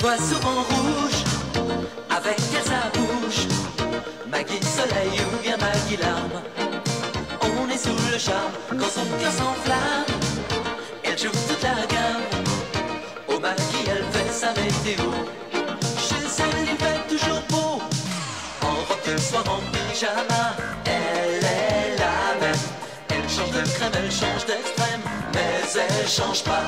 vois souvent rouge, avec elle sa bouche. Maggie soleil ou bien Maggie larme, on est sous le charme quand son cœur s'enflamme. Elle joue toute la gamme, au Maggie elle fait sa météo. Chez elle il fait toujours beau, en robe de soir, en pyjama. Elle est la même, elle change de crème, elle change d'extrême, mais elle change pas.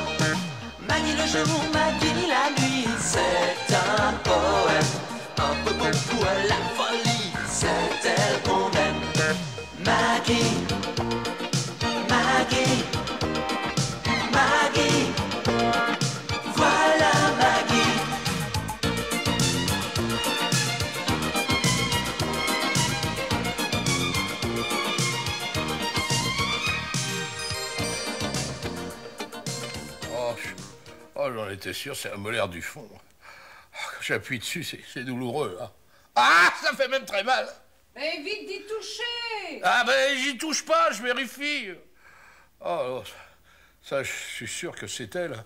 Maggie le jour, Maggie la nuit, c'est un poème, un peu beaucoup à la folie, c'est elle qu'on aime. Maggie, Maggie, Maggie, voilà Maggie. Oh, j'en étais sûr, c'est la molaire du fond. Quand j'appuie dessus, c'est douloureux, hein. Ah, ça fait même très mal. Mais vite d'y toucher. Ah, ben, j'y touche pas, je vérifie. Oh, ça, je suis sûr que c'est elle.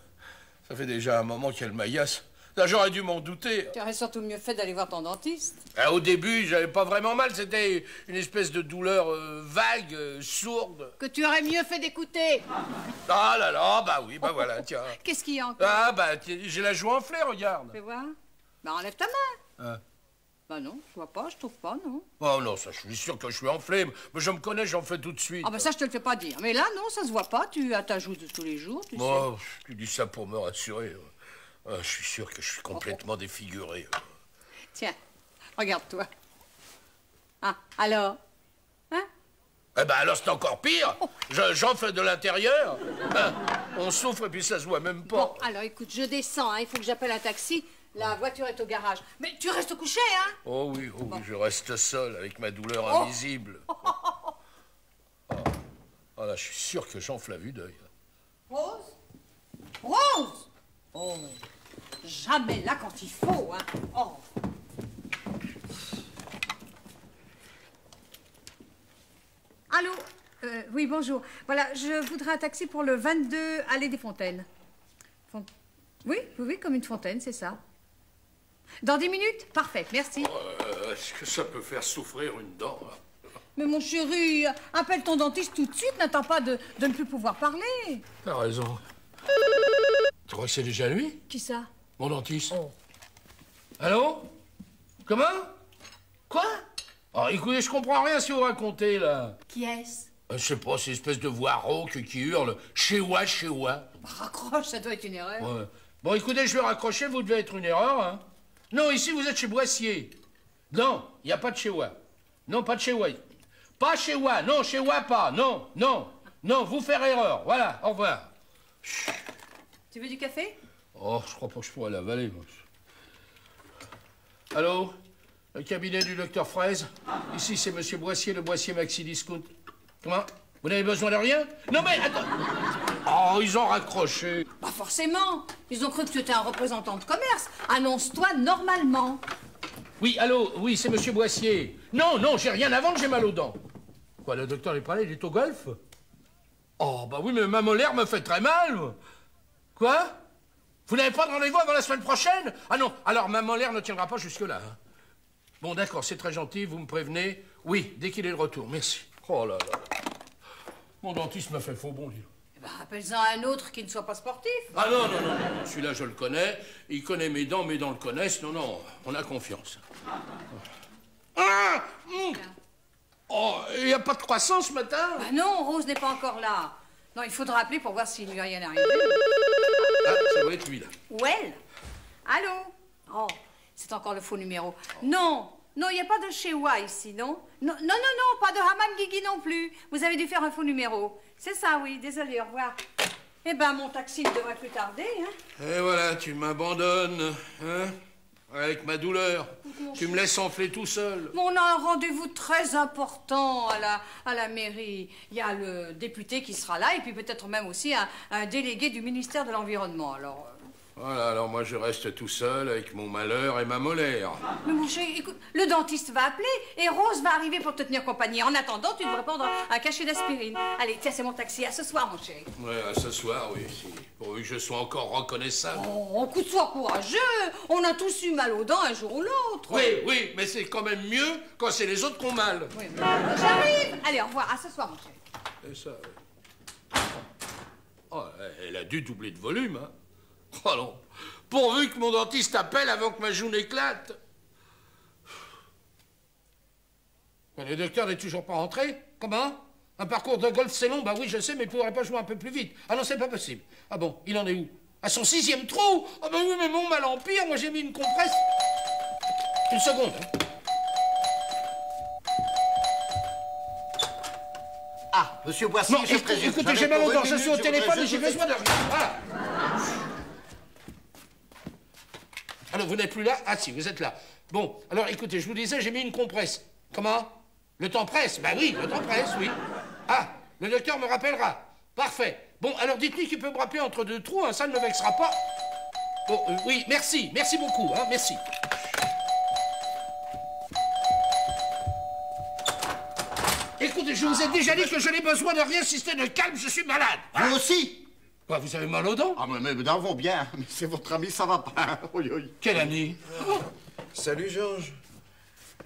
Ça fait déjà un moment qu'elle m'agace. Là, j'aurais dû m'en douter. Tu aurais surtout mieux fait d'aller voir ton dentiste. Ah, au début, j'avais pas vraiment mal. C'était une espèce de douleur vague, sourde. Que tu aurais mieux fait d'écouter. Ah là là, bah oui, bah voilà, tiens. Qu'est-ce qu'il y a encore? Ah, bah, j'ai la joue enflée, regarde. Fais voir. Bah, enlève ta main. Hein? Bah non, je vois pas, je trouve pas, non. Oh non, ça, je suis sûr que je suis enflé. Mais je me connais, j'en fais tout de suite. Ah bah ça, je te le fais pas dire. Mais là, non, ça se voit pas. Tu as ta joue de tous les jours, tu sais. Oh, tu dis ça pour me rassurer. Je suis sûr que je suis complètement défiguré. Tiens, regarde-toi. Ah, alors? Hein? Eh ben alors c'est encore pire. J'en fais de l'intérieur. On souffre et puis ça se voit même pas. Bon, alors écoute, je descends, hein. Il faut que j'appelle un taxi. La voiture est au garage. Mais tu restes couché, hein? Oh oui, je reste seul avec ma douleur invisible. Oh là, je suis sûr que j'enfle à vue d'œil. Rose? Rose? Oh, jamais là quand il faut, hein. Oh. Allô? Oui, bonjour. Voilà, je voudrais un taxi pour le 22 Allée des Fontaines. Oui, comme une fontaine, c'est ça. Dans 10 minutes? Parfait, merci. Est-ce que ça peut faire souffrir une dent, là? Mais mon chéri, appelle ton dentiste tout de suite, n'attends pas de ne plus pouvoir parler. T'as raison. Tu crois que c'est déjà lui? Qui ça? Mon dentiste. Oh. Allô? Comment? Quoi? Oh, écoutez, je comprends rien si vous racontez, là. Qui est-ce? Je sais pas, c'est une espèce de voix rauque qui hurle « Chez-moi, chez-moi ». Raccroche, ça doit être une erreur. Ouais. Bon, écoutez, je vais raccrocher, vous devez être une erreur, hein. Non, ici, vous êtes chez Boissier. Non, il n'y a pas de chez-moi. Non, pas de chez-moi. Pas chez-moi, non, chez-moi pas. Non, vous faire erreur. Voilà, au revoir. Chut. Tu veux du café? Oh, je crois pas que je pourrais l'avaler, moi. Allô? Le cabinet du docteur Fraise? Ici, c'est monsieur Boissier, le Boissier Maxi Discount. Comment? Vous n'avez besoin de rien? Non, mais attends. Oh, ils ont raccroché. Bah forcément. Ils ont cru que tu étais un représentant de commerce. Annonce-toi normalement. Oui, allô? Oui, c'est monsieur Boissier. Non, j'ai rien à vendre, j'ai mal aux dents. Quoi, le docteur n'est pas là, il est au golf? Oh, bah oui, mais ma molaire me fait très mal. Quoi? Vous n'avez pas de rendez-vous avant la semaine prochaine? Ah non, alors ma molaire ne tiendra pas jusque-là. Hein. Bon, d'accord, c'est très gentil, vous me prévenez. Oui, dès qu'il est de retour, merci. Oh là là. Mon dentiste m'a fait faux bon, lui. Eh ben, appelle-en un autre qui ne soit pas sportif. Ah non, celui-là, je le connais. Il connaît mes dents le connaissent. Non, on a confiance. Ah Oh, il n'y a pas de croissant ce matin? Bah non, Rose n'est pas encore là. Non, il faudra appeler pour voir s'il ne lui est rien arrivé. Ah, ça doit être lui, là. Well? Allô? Oh, c'est encore le faux numéro. Non, il n'y a pas de chez Wa ici, non? Non, pas de Haman Guigui non plus. Vous avez dû faire un faux numéro. C'est ça, oui, désolé, au revoir. Eh ben, mon taxi ne devrait plus tarder, hein? Et voilà, tu m'abandonnes, hein? Avec ma douleur. Tu me laisses enfler tout seul. On a un rendez-vous très important à la mairie. Il y a le député qui sera là et puis peut-être même aussi un délégué du ministère de l'Environnement, alors... Voilà, alors moi je reste tout seul avec mon malheur et ma molaire. Mais mon chéri, écoute, le dentiste va appeler et Rose va arriver pour te tenir compagnie. En attendant, tu devrais prendre un cachet d'aspirine. Allez, tiens, c'est mon taxi. À ce soir, mon chéri. Ouais, à ce soir, oui, si. Pourvu que je sois encore reconnaissable. Oh, écoute, sois courageux. On a tous eu mal aux dents un jour ou l'autre. Oui, oui, mais c'est quand même mieux quand c'est les autres qui ont mal. Oui, mais j'arrive. Allez, au revoir. À ce soir, mon chéri. Et ça, oui. Oh, elle a dû doubler de volume, hein. Oh non. Pourvu que mon dentiste appelle avant que ma joue n'éclate. Mais le docteur n'est toujours pas rentré? Comment? Un parcours de golf, c'est long? Bah oui, je sais, mais il pourrait pas jouer un peu plus vite. Ah non, c'est pas possible. Ah bon, il en est où? À son 6e trou? Ah bah oui, mais mon mal empire, moi j'ai mis une compresse. Une seconde. Hein. Ah, monsieur Boissy, Non, écoutez, j'ai mal aux dents, je suis au téléphone et j'ai besoin de rien. Voilà. Alors, vous n'êtes plus là? Ah si, vous êtes là. Bon, alors écoutez, je vous disais, j'ai mis une compresse. Comment? Le temps presse? Ben oui, le temps presse, oui. Ah, le docteur me rappellera. Parfait. Bon, alors dites-lui qu'il peut me rappeler entre deux trous, hein, ça ne me vexera pas. Bon, oui, merci beaucoup, hein, merci. Écoutez, je vous ai déjà dit que je n'ai besoin de rien si ce n'est de calme, je suis malade. Vous aussi? Quoi, vous avez mal aux dents? Ah, mais mes dents vont bien. Mais c'est votre ami, ça va pas. Oui, oui. Quel ami? Salut, Georges.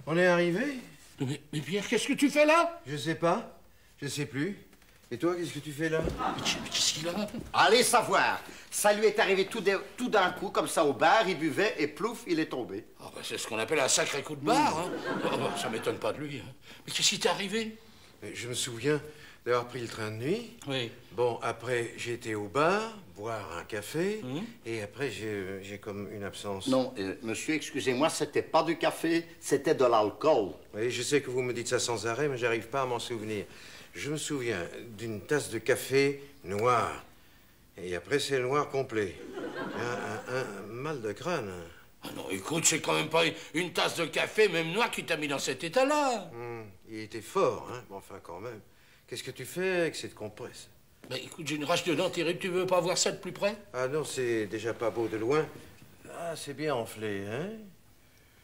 On est arrivé? Mais Pierre, qu'est-ce que tu fais là? Je sais pas. Je sais plus. Et toi, qu'est-ce que tu fais là? Mais qu'est-ce qu'il a? Allez savoir. Ça lui est arrivé tout d'un coup, comme ça, au bar, il buvait, et plouf, il est tombé. Ah bah, c'est ce qu'on appelle un sacré coup de barre, hein. Oh, bah, ça m'étonne pas de lui, hein. Mais qu'est-ce qui t'est arrivé? Je me souviens d'avoir pris le train de nuit. Oui. Bon, après, j'ai été au bar, boire un café, et après, j'ai comme une absence. Non, monsieur, excusez-moi, c'était pas du café, c'était de l'alcool. Oui, je sais que vous me dites ça sans arrêt, mais j'arrive pas à m'en souvenir. Je me souviens d'une tasse de café noir. Et après, c'est le noir complet. Un mal de crâne. Ah non, écoute, c'est quand même pas une tasse de café, même noir, qui t'a mis dans cet état-là. Il était fort, hein, mais enfin, quand même. Qu'est-ce que tu fais avec cette compresse? Bah écoute, j'ai une rage de dents terrible, tu veux pas voir ça de plus près? Ah non, c'est déjà pas beau de loin. Ah, c'est bien enflé, hein?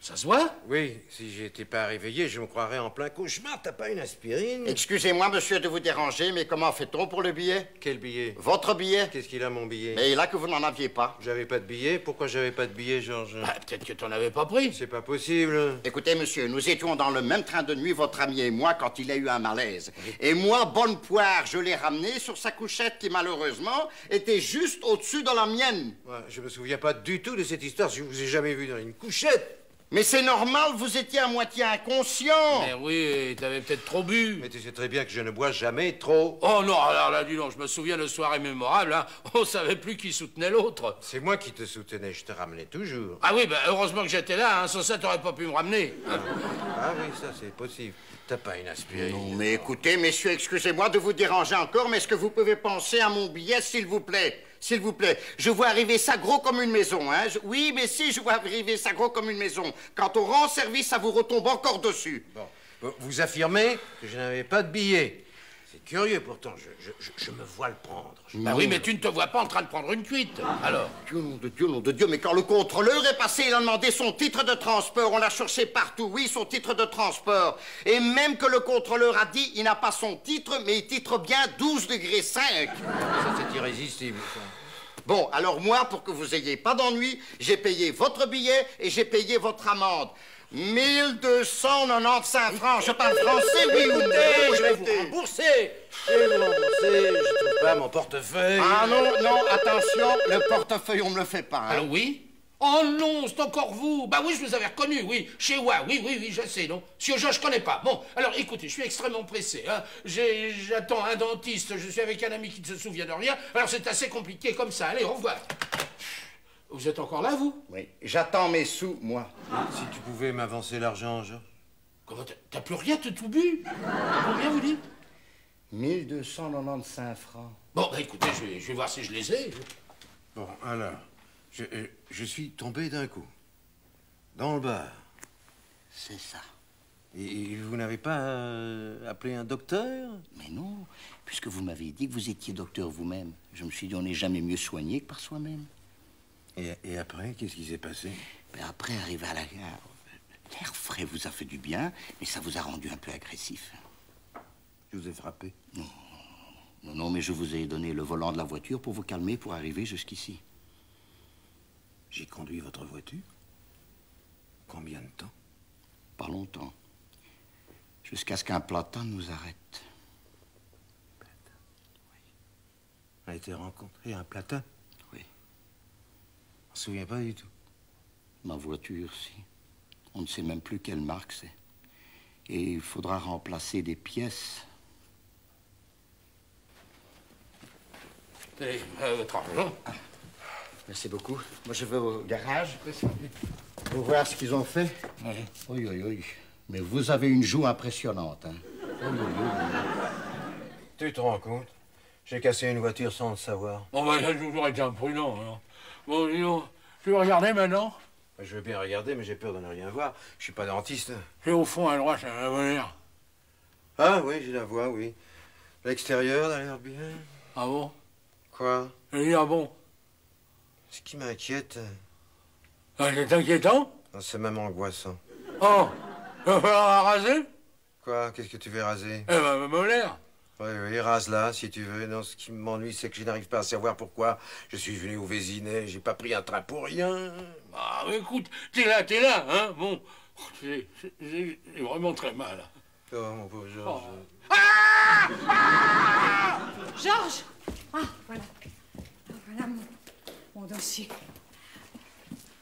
Ça se voit? Oui, si j'étais pas réveillé, je me croirais en plein cauchemar. T'as pas une aspirine? Excusez-moi, monsieur, de vous déranger, mais comment fait-on pour le billet? Quel billet? Votre billet? Qu'est-ce qu'il a, mon billet? Mais là que vous n'en aviez pas. J'avais pas de billet. Pourquoi j'avais pas de billet, Georges? Bah, peut-être que t'en avais pas pris. C'est pas possible. Écoutez, monsieur, nous étions dans le même train de nuit, votre ami et moi, quand il a eu un malaise. Et moi, bonne poire, je l'ai ramené sur sa couchette qui, malheureusement, était juste au-dessus de la mienne. Ouais, je me souviens pas du tout de cette histoire. Je vous ai jamais vu dans une couchette. Mais c'est normal, vous étiez à moitié inconscient. Mais oui, t'avais peut-être trop bu. Mais tu sais très bien que je ne bois jamais trop. Oh non, alors là, dis donc, je me souviens le soir immémorable, hein, on savait plus qui soutenait l'autre. C'est moi qui te soutenais, je te ramenais toujours. Ah oui, bah heureusement que j'étais là, hein, sans ça, t'aurais pas pu me ramener. Hein. Ah oui, ça c'est possible. T'as pas une aspirine? Non, mais écoutez, messieurs, excusez-moi de vous déranger encore, mais est-ce que vous pouvez penser à mon billet, s'il vous plaît? S'il vous plaît, je vois arriver ça gros comme une maison, hein? Oui, mais si, je vois arriver ça gros comme une maison. Quand on rend service, ça vous retombe encore dessus. Bon, vous affirmez que je n'avais pas de billet. C'est curieux, pourtant, je me vois le prendre. Bah oui, mais tu ne te vois pas en train de prendre une cuite, alors. Dieu, nom de Dieu, mais quand le contrôleur est passé, il a demandé son titre de transport. On l'a cherché partout, oui, son titre de transport. Et même que le contrôleur a dit, il n'a pas son titre, mais il titre bien 12 degrés 5. Ça, c'est irrésistible, ça. Bon, alors moi, pour que vous ayez pas d'ennui, j'ai payé votre billet et j'ai payé votre amende. 1295 francs. Je parle français, oui ou non? Je vais vous rembourser. Je vais vous rembourser. Je trouve pas mon portefeuille. Ah non, attention, le portefeuille, on me le fait pas. Hein. Alors oui? Oh non, c'est encore vous. Bah oui, je vous avais reconnu, oui. Chez Wa, oui, je sais, non. Si je connais pas. Bon, alors écoutez, je suis extrêmement pressé. Hein. J'attends un dentiste, je suis avec un ami qui ne se souvient de rien. Alors c'est assez compliqué comme ça. Allez, au revoir. Vous êtes encore là, vous? Oui, j'attends mes sous, moi. Si tu pouvais m'avancer l'argent, Georges. Comment t'as plus rien, t'as tout bu? Combien vous dites? 1295 francs. Bon, bah écoutez, je vais voir si je les ai. Bon, alors, je suis tombé d'un coup. Dans le bar. C'est ça. Et vous n'avez pas appelé un docteur? Mais non, puisque vous m'avez dit que vous étiez docteur vous-même. Je me suis dit, on n'est jamais mieux soigné que par soi-même. Et après, qu'est-ce qui s'est passé? Ben après, arrivé à la gare, l'air frais vous a fait du bien, mais ça vous a rendu un peu agressif. Je vous ai frappé? Non. Non, mais je vous ai donné le volant de la voiture pour vous calmer, pour arriver jusqu'ici. J'ai conduit votre voiture? Combien de temps? Pas longtemps. Jusqu'à ce qu'un platane nous arrête. On a été rencontré un platane? Oui. On se souvient pas du tout. Ma voiture, si. On ne sait même plus quelle marque c'est. Et il faudra remplacer des pièces. Tenez, votre argent. Merci beaucoup. Moi, je vais au garage pour voir ce qu'ils ont fait. Oui. Oui, oui, oui. Mais vous avez une joue impressionnante, hein. Oui, oui, oui. Tu te rends compte? J'ai cassé une voiture sans le savoir. Bon, ben, j'ai toujours été imprudent, alors. Bon, dis donc, tu veux regarder maintenant? Je veux bien regarder, mais j'ai peur de ne rien voir. Je suis pas dentiste. C'est au fond, à droite, c'est un revolver. Ah oui, j'ai la voix, oui. L'extérieur a l'air bien. Ah bon? Quoi? Ah bon? Ce qui m'inquiète, C'est inquiétant? c'est même angoissant. Oh! Il va falloir raser? Quoi? Qu'est-ce que tu veux raser? Eh ben, ma molaire. Oui, oui, rase-la, si tu veux. Non, ce qui m'ennuie, c'est que je n'arrive pas à savoir pourquoi je suis venu au Vésinet. J'ai pas pris un train pour rien. Ah, mais écoute, t'es là, hein? Bon, j'ai vraiment très mal. Oh, mon pauvre Georges. Georges! Ah, voilà. Ah, voilà mon dossier.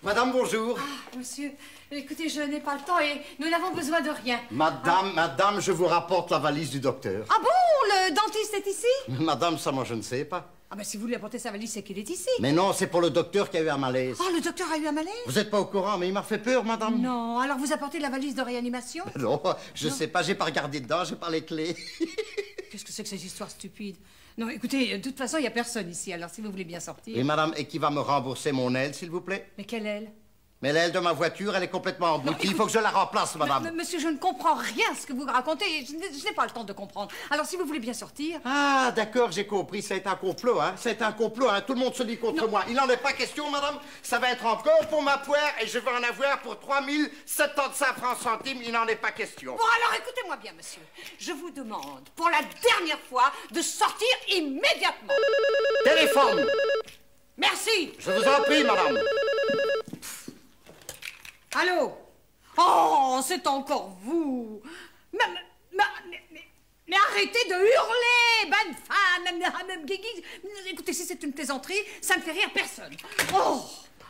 Madame, bonjour. Ah, monsieur, écoutez, je n'ai pas le temps et nous n'avons besoin de rien. Madame, je vous rapporte la valise du docteur. Ah bon, le dentiste est ici? Madame, ça, moi, je ne sais pas. Ah ben si vous lui apportez sa valise, c'est qu'il est ici. Mais non, c'est pour le docteur qui a eu un malaise. Oh, le docteur a eu un malaise? Vous n'êtes pas au courant, mais il m'a fait peur, madame. Non, alors vous apportez la valise de réanimation? Non, je sais pas, j'ai pas regardé dedans, j'ai pas les clés. Qu'est-ce que c'est que ces histoires stupides? Non, écoutez, de toute façon, il n'y a personne ici, alors si vous voulez bien sortir. Et madame, et qui va me rembourser mon aile, s'il vous plaît? Mais quelle aile? Mais l'aile de ma voiture, elle est complètement emboutie. Il faut que je la remplace, madame. Monsieur, je ne comprends rien à ce que vous racontez. Je n'ai pas le temps de comprendre. Alors, si vous voulez bien sortir... Ah, d'accord, j'ai compris. C'est un complot, hein. C'est un complot, hein. Tout le monde se dit contre moi. Il n'en est pas question, madame. Ça va être encore pour ma poire et je vais en avoir pour 3075 francs centimes. Il n'en est pas question. Bon, alors, écoutez-moi bien, monsieur. Je vous demande, pour la dernière fois, de sortir immédiatement. Téléphone. Merci. Je vous en prie, madame. Allô? Oh, c'est encore vous. Mais arrêtez de hurler, bonne femme, même Guigui. Écoutez, si c'est une plaisanterie, ça ne fait rire personne. Oh!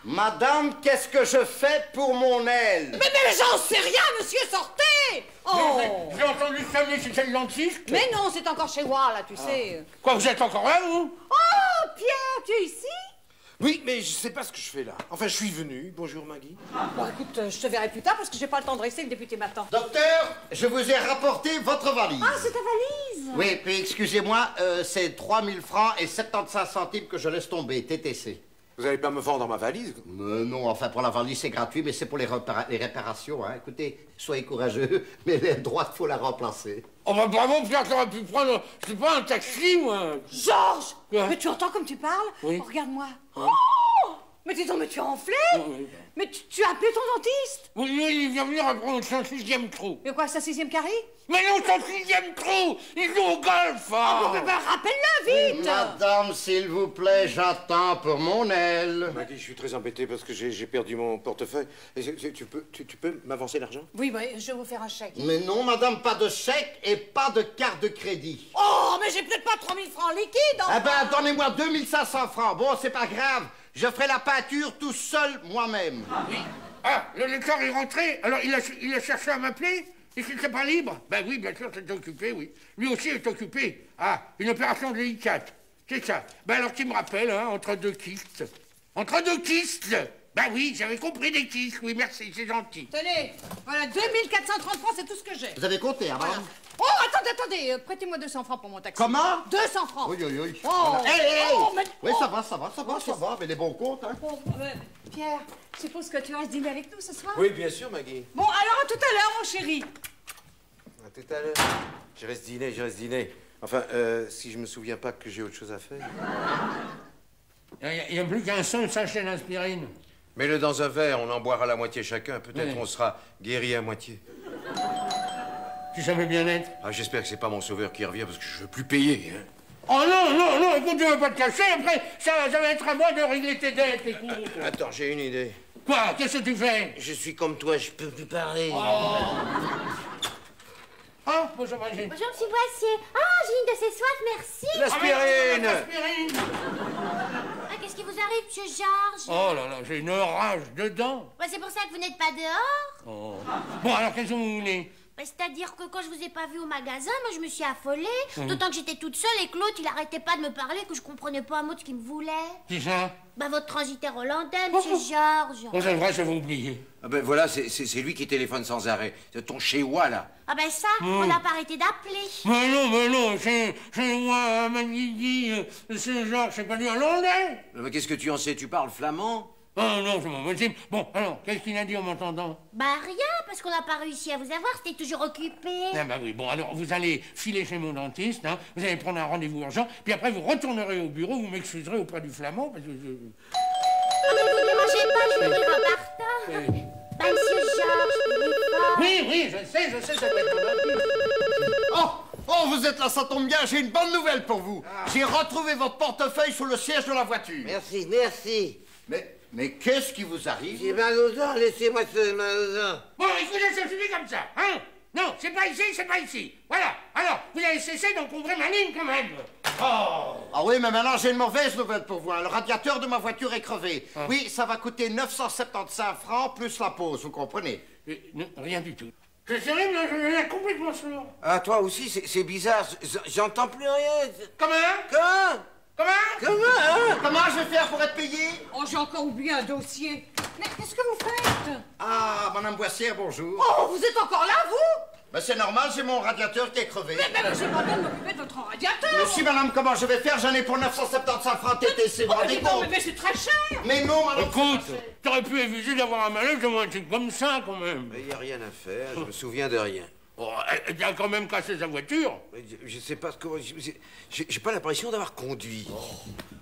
Madame, qu'est-ce que je fais pour mon aile? Mais j'en sais rien, monsieur, sortez! Oh! J'ai entendu sonner chez le dentiste. Mais non, c'est encore chez moi, là, tu sais. Quoi, vous êtes encore là, vous? Oh, Pierre, tu es ici? Oui, mais je sais pas ce que je fais là. Enfin, je suis venu. Bonjour, Maggie. Bon, écoute, je te verrai plus tard parce que j'ai pas le temps de rester, le député m'attend. Docteur, je vous ai rapporté votre valise. Ah, c'est ta valise? Oui, puis excusez-moi, c'est 3000 francs et 75 centimes que je laisse tomber, TTC. Vous allez pas me vendre ma valise? Non, enfin, pour la valise, c'est gratuit, mais c'est pour les réparations, hein. Écoutez, soyez courageux, mais l'aile droite, faut la remplacer. Oh, bah, bravo, Pierre, t'aurais pu prendre, je sais pas, un taxi, moi. Georges! Quoi? Mais tu entends comme tu parles? Oui. Oh, regarde-moi. Oh! Mais dis donc, mais tu as enflé? Oui. Mais tu as appelé ton dentiste? Oui, il vient venir apprendre son 6e trou. Mais quoi, sa 6e carie? Mais non, son 6e trou! Il joue au golf, hein. Oh, ben, rappelle-le, vite! Madame, s'il vous plaît, j'attends pour mon aile. Maggie, je suis très embêté parce que j'ai perdu mon portefeuille. Tu peux m'avancer l'argent? Oui, je vais vous faire un chèque. Mais non, madame, pas de chèque et pas de carte de crédit. Oh, mais j'ai peut-être pas 3000 francs liquides, Eh ben, donnez-moi 2500 francs. Bon, c'est pas grave. Je ferai la peinture tout seul, moi-même. Ah, le lecteur est rentré, alors il a cherché à m'appeler? Et qu'il n'était pas libre? Ben oui, bien sûr, c'est occupé, oui. Lui aussi est occupé. Ah, une opération délicate. C'est ça. Ben alors tu me rappelles, hein, entre deux kystes. Entre deux kystes? Ben oui, j'avais compris des kystes, oui, merci, c'est gentil. Tenez, voilà, 2430 francs, c'est tout ce que j'ai. Vous avez compté, hein, Voilà. madame? Oh, attendez, prêtez-moi 200 francs pour mon taxi. Comment? 200 francs. Oui, oui, oui. Oh, Voilà. Hey! oh, mais- Oui, ça va, mais les bons comptes, hein. Bon, Pierre, je suppose que tu restes dîner avec nous ce soir? Oui, bien sûr, Maggie. Bon, alors à tout à l'heure, mon chéri. À tout à l'heure. Je reste dîner. Enfin, si je me souviens pas que j'ai autre chose à faire. Il n'y a plus qu'un seul sachet d'aspirine. Mets-le dans un verre, on en boira la moitié chacun. Peut-être Oui. on sera guéri à moitié. Tu savais bien être. Ah, j'espère que c'est pas mon sauveur qui revient parce que je veux plus payer. Hein. Oh non, écoute, tu veux pas te cacher, après, ça va être à moi de régler tes dettes, écoute. Attends, j'ai une idée. Quoi? Qu'est-ce que tu fais? Je suis comme toi, je peux plus parler. Ah, bonjour, Brigitte. Bonjour, monsieur Boissier. Ah, j'ai une de ces soifs, merci. L'aspirine! L'aspirine. Ah, qu'est-ce qui vous arrive, monsieur Georges? Oh là là, j'ai une rage dedans. Ouais, c'est pour ça que vous n'êtes pas dehors. Oh. Bon, alors, qu'est-ce que vous voulez? Bah, c'est-à-dire que quand je vous ai pas vu au magasin, moi, je me suis affolée. D'autant que j'étais toute seule et que l'autre, il arrêtait pas de me parler, que je comprenais pas un mot de ce qu'il me voulait. Qui ça? Bah, votre transitaire hollandais, monsieur Georges. Oh, c'est vrai, je vais oublier. Ah ben voilà, c'est lui qui téléphone sans arrêt. C'est ton chez-moi, là. Ah, ben ça, on n'a pas arrêté d'appeler. Mais non, c'est moi, Manigui, c'est Georges, c'est pas lui hollandais. Mais qu'est-ce que tu en sais? Tu parles flamand? Oh non, c'est pas possible. Bon, alors, qu'est-ce qu'il a dit en m'entendant? Bah, rien, parce qu'on n'a pas réussi à vous avoir, c'était toujours occupé. Ah bah oui, bon, alors vous allez filer chez mon dentiste, hein, vous allez prendre un rendez-vous urgent, puis après vous retournerez au bureau, vous m'excuserez auprès du flamand, parce que Ah, mais vous ne dérangez pas, je me dis en partant. Bah, monsieur Georges, il est fort. Oui, je sais, ça doit être mon dentiste. Oh, vous êtes là, ça tombe bien, j'ai une bonne nouvelle pour vous. J'ai retrouvé votre portefeuille sous le siège de la voiture. Merci. Mais qu'est-ce qui vous arrive? J'ai mal aux dents, laissez-moi ce mal aux dents. Bon, écoutez, ça suffit comme ça, hein? Non, c'est pas ici. Voilà, alors, vous allez cesser d'encombrer ma ligne quand même. Oh! Ah oui, mais maintenant j'ai une mauvaise nouvelle pour vous. Hein. Le radiateur de ma voiture est crevé. Oui, ça va coûter 975 francs plus la pause, vous comprenez? Non, rien du tout. C'est sérieux, mais je suis complètement sourd. Ah, toi aussi, c'est bizarre, j'entends plus rien. Comment? Comment je vais faire pour être payé? Oh, j'ai encore oublié un dossier. Mais qu'est-ce que vous faites? Ah, Madame Boissière, bonjour. Oh, vous êtes encore là, vous? Ben, c'est normal, c'est mon radiateur qui est crevé. Mais j'ai pas besoin de m'occuper de votre radiateur. Mais si, madame, comment je vais faire? J'en ai pour 975 francs TTC, vous Oh, vous rendez mais, compte? mais c'est très cher. Mais non, madame. Écoute, t'aurais pu éviter d'avoir un malaise de moi, un truc comme ça, quand même. Mais y a rien à faire, je me souviens de rien. Oh, elle a quand même cassé sa voiture. Mais je sais pas comment... J'ai pas l'impression d'avoir conduit.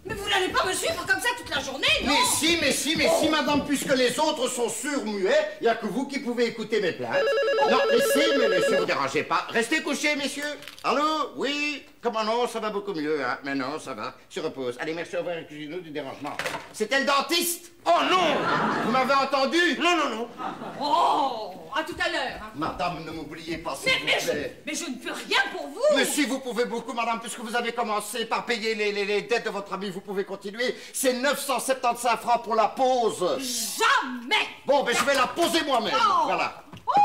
Mais vous n'allez pas me suivre comme ça toute la journée, non? Mais si, madame, puisque les autres sont surmuets, il n'y a que vous qui pouvez écouter mes plaintes. Non, laissez, vous dérangez pas. Restez couchés, messieurs. Allô? Oui? Comment non, ça va beaucoup mieux, hein? Mais non, ça va. Se repose. Allez, merci, au revoir, excusez-nous du dérangement. C'était le dentiste? Oh non! Vous m'avez entendu? Non. Oh, à tout à l'heure. Hein. Madame, ne m'oubliez pas, s'il vous plaît. Mais je ne peux rien pour vous. Mais si vous pouvez beaucoup, madame, puisque vous avez commencé par payer les dettes de votre ami, vous pouvez continuer. C'est 975 francs pour la pause. Jamais. Bon, ben je vais la poser moi-même. Oh. Voilà. Oh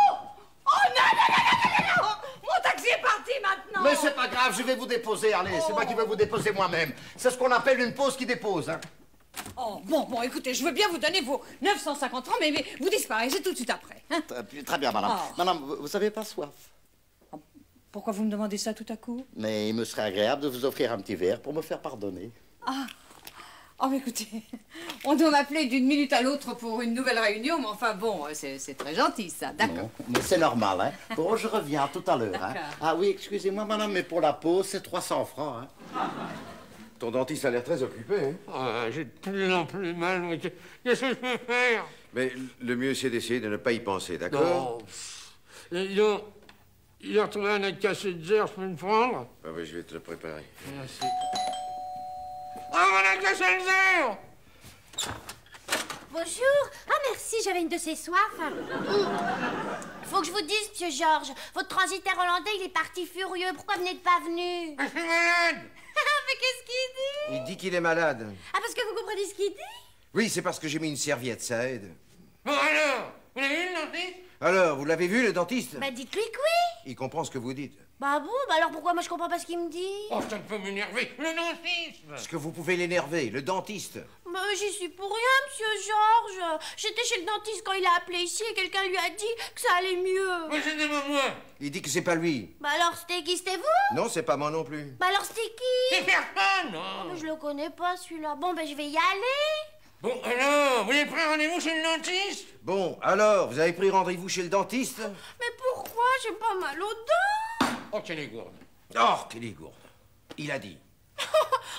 non. Mon taxi est parti maintenant. Mais c'est pas grave, je vais vous déposer, allez, c'est moi qui vais vous déposer moi-même. C'est ce qu'on appelle une pause qui dépose, hein. Oh, bon, écoutez, je veux bien vous donner vos 950 francs, mais vous disparaissez tout de suite après. Hein? Très bien, madame. Oh. Madame, vous avez pas soif? Pourquoi vous me demandez ça tout à coup? Mais il me serait agréable de vous offrir un petit verre pour me faire pardonner. Oh, mais écoutez, on doit m'appeler d'une minute à l'autre pour une nouvelle réunion, mais enfin bon, c'est très gentil ça, d'accord. Non, mais c'est normal, hein. Bon, je reviens tout à l'heure, hein. D'accord. Ah oui, excusez-moi, madame, mais pour la pause, c'est 300 francs, hein. Ton dentiste a l'air très occupé, hein? Ah, j'ai de plus en plus mal, mais qu'est-ce que je peux faire? Mais le mieux, c'est d'essayer de ne pas y penser, d'accord? Non. Il a retrouvé un acte cassé de zère, je peux le prendre? Ah oui, je vais te le préparer. Merci. Oh, mon acte cassé de zère! Bonjour. Ah, merci, j'avais une de ces soifs. Faut que je vous dise, monsieur Georges, votre transitaire hollandais, il est parti furieux. Pourquoi vous n'êtes pas venu? Je suis malade! Mais qu'est-ce qu'il dit? Il dit qu'il est malade. Ah, parce que vous comprenez ce qu'il dit? Oui, c'est parce que j'ai mis une serviette, ça aide. Bon alors, vous l'avez vu le dentiste? Alors, vous l'avez vu, le dentiste? Bah, dites-lui que oui. Il comprend ce que vous dites. Bah bon, bah alors pourquoi moi je comprends pas ce qu'il me dit? Oh, ça ne peut m'énerver. Le dentiste! Parce que vous pouvez l'énerver, le dentiste. Bah, j'y suis pour rien, monsieur Georges. J'étais chez le dentiste quand il a appelé ici et quelqu'un lui a dit que ça allait mieux. Mais c'était pas moi! Il dit que c'est pas lui. Bah alors c'était qui? C'était vous? Non, c'est pas moi non plus. Bah alors c'était qui? C'est personne, non! Mais je le connais pas celui-là. Bon, bah je vais y aller. Bon, alors, vous avez pris rendez-vous chez le dentiste? Bon, alors, vous avez pris rendez-vous chez le dentiste? Mais pourquoi? J'ai pas mal aux dents. Oh, quelle est gourde! Oh, quelle est gourde. Il a dit. Oh,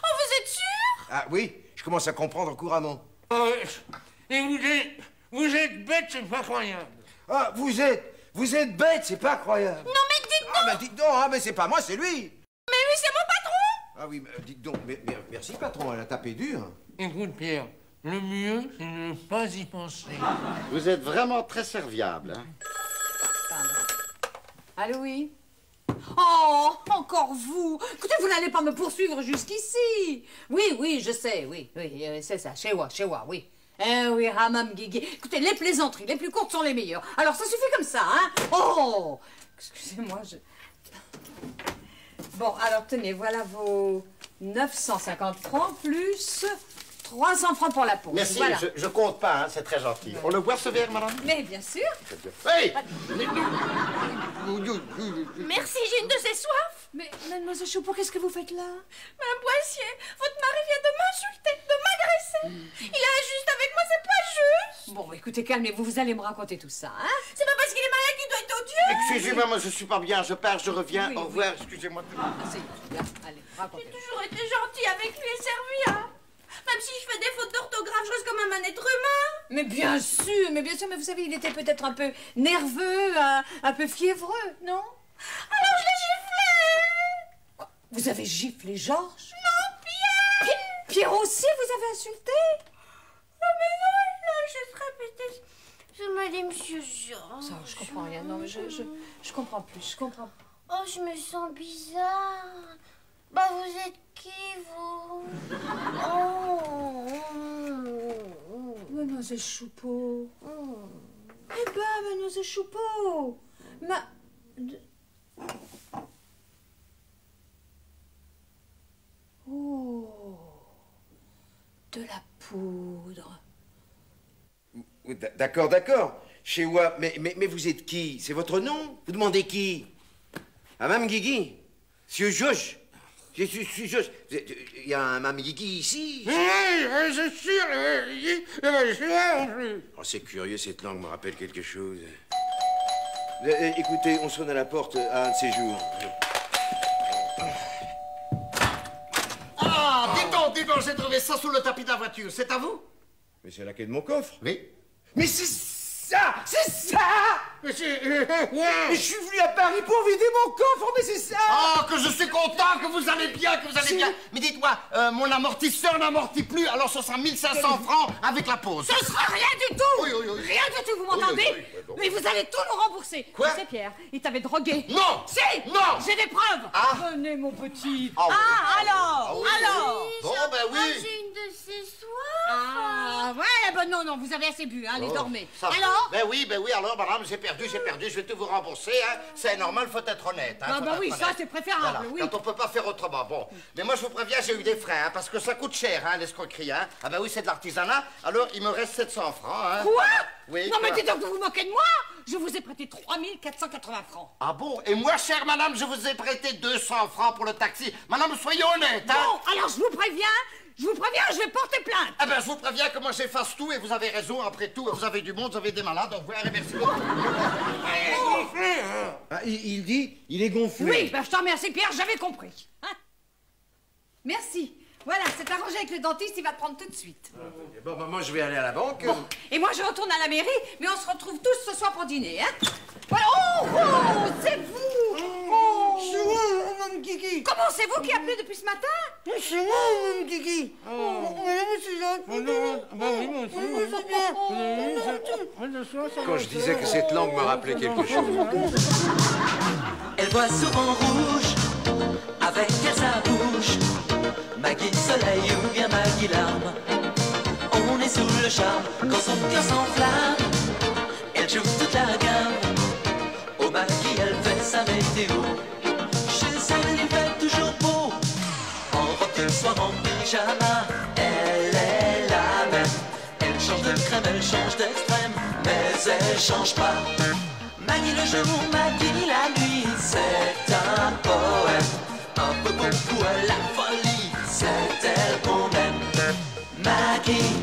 vous êtes sûr? Ah oui, Je commence à comprendre couramment. Et vous êtes bête, c'est pas croyable. Ah, vous êtes bête, c'est pas croyable. Non, mais dites donc. Ah, bah dites donc, ah, mais c'est pas moi, c'est lui. Mais lui, c'est mon patron. Ah oui, dites donc, merci patron, elle a tapé dur. Écoute, Pierre, le mieux, c'est de ne pas y penser. Vous êtes vraiment très serviable, hein? Allô, oui? Oh, encore vous! Écoutez, vous n'allez pas me poursuivre jusqu'ici! Oui, je sais, oui, c'est ça, chez moi, oui. Eh oui, Hammam Guigui. Écoutez, les plaisanteries les plus courtes sont les meilleures. Alors, ça suffit comme ça, hein? Oh! Excusez-moi, Bon, alors, tenez, voilà vos 950 francs plus 300 francs pour la pause. Merci, voilà. je compte pas, hein, c'est très gentil. On le boit ce verre, madame? Mais bien sûr. Hey! Merci, j'ai une de ces soifs. Mais, mademoiselle Choupeau, qu'est-ce que vous faites là? Madame Boissier, votre mari vient de m'insulter, de m'agresser. Il est injuste avec moi, c'est pas juste. Bon, écoutez, calmez-vous, vous allez me raconter tout ça, hein? C'est pas parce qu'il est malade qu'il doit être odieux. Excusez-moi, moi je suis pas bien, je pars, je reviens, Oui, au oui. revoir, excusez-moi. C'est bien, allez, racontez. J'ai toujours été gentille avec lui et serviable. Même si je fais des fautes d'orthographe, je reste comme un être humain. Mais bien sûr, mais vous savez, il était peut-être un peu nerveux, un peu fiévreux, non? Alors je l'ai giflé. Quoi? Vous avez giflé Georges? Non, Pierre. Pierre aussi, vous avez insulté? Oh mais non, il a juste répété. Je me dis monsieur Georges. Ça, je comprends rien, non, mais je comprends plus, je comprends. Oh, je me sens bizarre. Bah, vous êtes qui, vous? Oh. Mademoiselle Choupeau. Eh ben, mademoiselle Choupeau. Oh. De la poudre. D'accord. Chez moi, mais vous êtes qui? C'est votre nom? Vous demandez qui? Ah, Mme Guigui? Monsieur Josh? Je suis Josh. Il y a un Mme Guigui ici? Oui, c'est sûr. Oh, c'est curieux, cette langue me rappelle quelque chose. Écoutez, on sonne à la porte à un de ces jours. Ah, dis donc, j'ai trouvé ça sous le tapis de la voiture, c'est à vous? Mais c'est la clé de mon coffre. Oui. Mais c'est ça! Mais Mais je suis venu à Paris pour vider mon coffre, mais c'est ça! Oh, que je suis content, que vous allez bien, bien. Mais dites-moi, mon amortisseur n'amortit plus, alors ce sera 1500 francs avec la pause. Ce sera rien du tout! Oui. Rien du tout, vous m'entendez? Oui. Mais vous allez tout nous rembourser. Quoi? Tu sais, Pierre, il t'avait drogué. Non! Si! Non! J'ai des preuves! Ah. Venez, mon petit. Ah, oui. Alors! oui. Alors! Bon, ben Oh, oui. j'ai une de ces soifs. Ah, ouais, ben non, vous avez assez bu, hein, allez, dormez. Ça va. Alors? Ben oui, alors, madame, j'ai perdu, je vais tout vous rembourser, hein. C'est normal, faut être honnête, hein. Ah, faut bah être oui, honnête. ça, c'est préférable, Voilà, oui. quand on peut pas faire autrement, bon. Mais moi, je vous préviens, j'ai eu des frais, hein, parce que ça coûte cher, hein, l'escroquerie, hein. Ah, ben oui, c'est de l'artisanat, alors il me reste 700 francs, hein. Quoi? Oui, Non, mais quoi? dites donc que vous vous moquez de moi! Je vous ai prêté 3480 francs. Ah bon? Et moi, chère madame, je vous ai prêté 200 francs pour le taxi. Madame, soyez honnête, hein. Bon, alors je vous préviens, je vais porter plainte. Ah ben, je vous préviens que moi, j'efface tout, et vous avez raison, après tout, vous avez du monde, vous avez des malades, au revoir, et merci beaucoup. Ah, il dit, il est gonflé. Oui, ben je t'en remercie, Pierre, j'avais compris. Hein? Merci. Voilà, c'est arrangé avec le dentiste, il va te prendre tout de suite. Bon, moi, je vais aller à la banque. Bon, et moi je retourne à la mairie, mais on se retrouve tous ce soir pour dîner, hein? Voilà, oh, c'est vous! Oh. C'est moi, Mme Guigui. Comment c'est vous qui appelez depuis ce matin? C'est moi, Mme Guigui. Quand je disais que cette langue me rappelait quelque chose. Elle voit souvent rouge, avec elle sa bouche. Maggie soleil ou bien Maggie larme. On est sous le charme quand son cœur s'enflamme. Elle joue toute la gamme. Au Maggie elle fait sa météo. Chez elle il fait toujours beau. En robe de soir, en pyjama. Elle est la même. Elle change de crème, elle change d'extrême, mais elle change pas. Maggie le jour, Maggie la nuit. C'est un poème. Un peu beaucoup à la folie. C'est elle qu'on aime. Maggie.